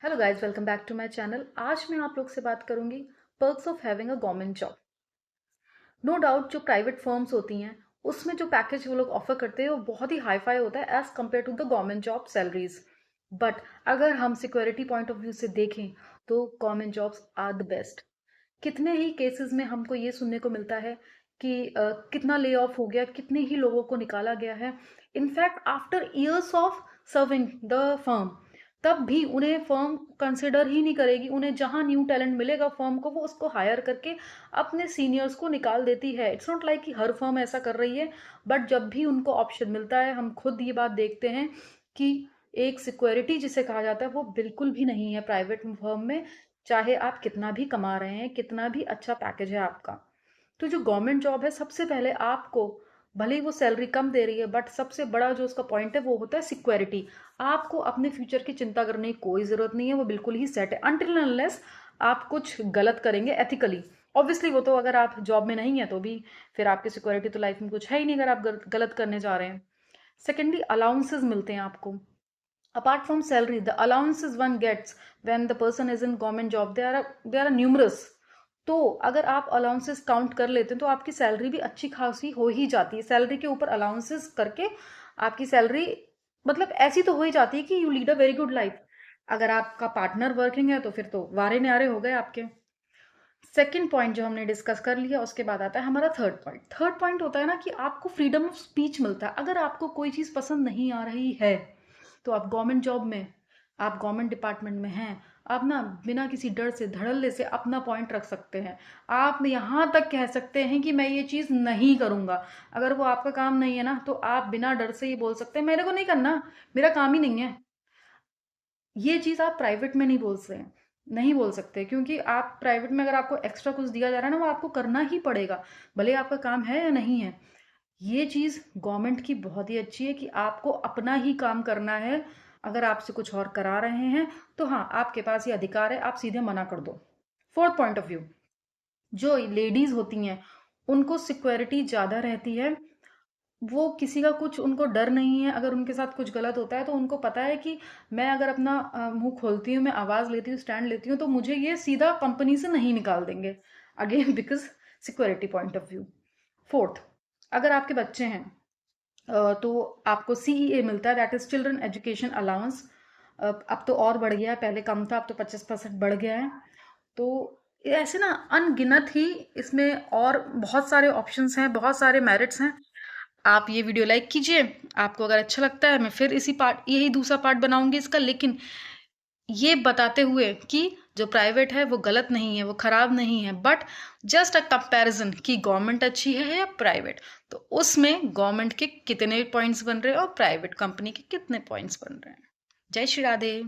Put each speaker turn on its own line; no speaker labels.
Hello guys, welcome back to my channel. आज मैं आप लोग से बात करूंगी perks of having a government job. No doubt जो प्राइवेट फर्म्स होती हैं उसमें जो पैकेज वो लोग ऑफर करते हैं वो बहुत ही हाई फाई होता है as compare to the government job salaries. But अगर हम सिक्योरिटी पॉइंट ऑफ व्यू से देखें तो government jobs are the best. कितने ही केसेस में हमको ये सुनने को मिलता है कि कितना ले ऑफ हो गया, कितने ही लोगों को निकाला गया है। In fact after years of serving the firm, तब भी उन्हें फर्म कंसिडर ही नहीं करेगी। उन्हें जहां न्यू टैलेंट मिलेगा फर्म को, वो उसको हायर करके अपने सीनियर्स को निकाल देती है। इट्स नॉट लाइक कि हर फर्म ऐसा कर रही है, बट जब भी उनको ऑप्शन मिलता है हम खुद ये बात देखते हैं कि एक सिक्योरिटी जिसे कहा जाता है वो बिल्कुल भी नहीं है प्राइवेट फर्म में। चाहे आप कितना भी कमा रहे हैं, कितना भी अच्छा पैकेज है आपका, तो जो गवर्नमेंट जॉब है सबसे पहले आपको, भले ही वो सैलरी कम दे रही है, बट सबसे बड़ा जो उसका पॉइंट है वो होता है सिक्योरिटी। आपको अपने फ्यूचर की चिंता करने की कोई जरूरत नहीं है, वो बिल्कुल ही सेट है अनटिल अनलेस आप कुछ गलत करेंगे एथिकली। ऑब्वियसली वो तो अगर आप जॉब में नहीं है तो भी फिर आपकी सिक्योरिटी तो लाइफ में कुछ है ही नहीं अगर आप गलत करने जा रहे हैं। सेकेंडली, अलाउंसेस मिलते हैं आपको। Apart from salary, the allowances one gets when the person is in government job they are numerous. तो अगर आप अलाउंसेस काउंट कर लेते हैं तो आपकी सैलरी भी अच्छी खासी हो ही जाती है। सैलरी के ऊपर अलाउंसेस करके आपकी सैलरी मतलब ऐसी तो हो ही जाती है कि you lead a very good life. अगर आपका पार्टनर वर्किंग है तो फिर तो वारे न्यारे हो गए आपके। सेकंड पॉइंट जो हमने डिस्कस कर लिया, उसके बाद आता है हमारा थर्ड पॉइंट। थर्ड पॉइंट होता है ना कि आपको फ्रीडम ऑफ स्पीच मिलता है। अगर आपको कोई चीज़ पसंद नहीं आ रही है तो आप गवर्नमेंट जॉब में, आप गवर्नमेंट डिपार्टमेंट में हैं, आप ना बिना किसी डर से धड़ल्ले से अपना पॉइंट रख सकते हैं। आप यहाँ तक कह सकते हैं कि मैं ये चीज़ नहीं करूँगा। अगर वो आपका काम नहीं है ना तो आप बिना डर से ये बोल सकते हैं मेरे को नहीं करना, मेरा काम ही नहीं है। ये चीज़ आप प्राइवेट में नहीं बोल सकते, नहीं बोल सकते, क्योंकि आप प्राइवेट में अगर आपको एक्स्ट्रा कुछ दिया जा रहा है ना वो आपको करना ही पड़ेगा, भले आपका काम है या नहीं है। ये चीज़ गवर्नमेंट की बहुत ही अच्छी है कि आपको अपना ही काम करना है। अगर आपसे कुछ और करा रहे हैं तो हाँ, आपके पास ये अधिकार है, आप सीधे मना कर दो। फोर्थ पॉइंट ऑफ व्यू, जो लेडीज होती हैं उनको सिक्योरिटी ज़्यादा रहती है। वो किसी का कुछ उनको डर नहीं है। अगर उनके साथ कुछ गलत होता है तो उनको पता है कि मैं अगर अपना मुंह खोलती हूँ, मैं आवाज़ लेती हूँ, स्टैंड लेती हूँ, तो मुझे ये सीधा कंपनी से नहीं निकाल देंगे। Again because security point of view. Fourth, अगर आपके बच्चे हैं तो आपको सीईए मिलता है, that is children education allowance. अब तो और बढ़ गया है, पहले कम था, अब तो 25% बढ़ गया है। तो ऐसे ना अनगिनत ही इसमें और बहुत सारे ऑप्शंस हैं, बहुत सारे मेरिट्स हैं। आप ये वीडियो लाइक कीजिए, आपको अगर अच्छा लगता है मैं फिर इसी पार्ट, यही दूसरा पार्ट बनाऊंगी इसका, लेकिन ये बताते हुए कि जो प्राइवेट है वो गलत नहीं है, वो खराब नहीं है, बट जस्ट अ कंपैरिजन कि गवर्नमेंट अच्छी है या प्राइवेट। तो उसमें गवर्नमेंट के कितने पॉइंट्स बन रहे हैं और प्राइवेट कंपनी के कितने पॉइंट्स बन रहे हैं। जय श्री राधे।